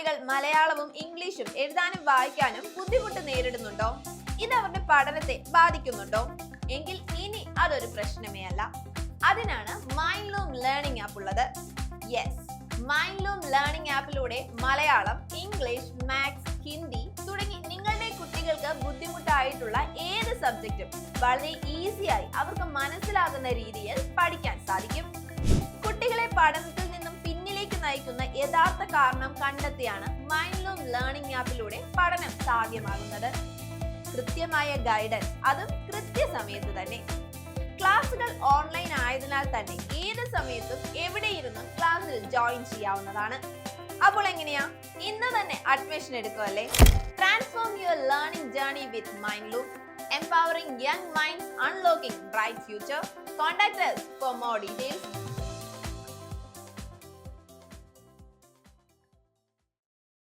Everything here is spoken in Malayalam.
കുട്ടികൾ മലയാളവും ഇംഗ്ലീഷും എഴുതാനും വായിക്കാനും ബുദ്ധിമുട്ട് നേരിടുന്നുണ്ടോ? ഇത് അവരുടെ പഠനത്തെ ബാധിക്കുന്നുണ്ടോ? എങ്കിൽ ഇനി അതൊരു പ്രശ്നമേ അല്ല. അതിനാണ് മൈൻഡ്ലൂം ലേണിംഗ് ആപ്പ് ഉള്ളത്. യെസ്, മൈൻഡ്ലൂം ലേണിംഗ് ആപ്പിലൂടെ മലയാളം, ഇംഗ്ലീഷ്, മാത്സ്, ഹിന്ദി തുടങ്ങി നിങ്ങളുടെ കുട്ടികൾക്ക് ബുദ്ധിമുട്ടായിട്ടുള്ള ഏത് സബ്ജക്റ്റും വളരെ ഈസിയായി അവർക്ക് മനസ്സിലാകുന്ന രീതിയിൽ പഠിക്കാൻ സാധിക്കും. കുട്ടികളെ പഠനത്തിൽ നിന്നും പിന്നിലേക്ക് നയിക്കുന്ന യഥാർത്ഥ കാരണം കണ്ടെത്തിയാണ് മൈൻഡ്ലൂം ലേണിംഗ് ആപ്പിലൂടെ പഠനം സാധ്യമാകുന്നത്. കൃത്യമായ ഗൈഡൻസ്, അതും കൃത്യസമയത്ത് തന്നെ. ക്ലാസുകൾ ഓൺലൈൻ ആയതിനാൽ തന്നെ ഏത് സമയത്തും എവിടെയിരുന്നും ക്ലാസ്സിൽ ജോയിൻ ചെയ്യാവുന്നതാണ്. അപ്പോൾ എങ്ങനെയാ? ഇന്ന് തന്നെ അഡ്മിഷൻ എടുക്കുമല്ലേ? Transform your learning journey with Mindloom, empowering young minds, unlocking bright future. Contact us for more details.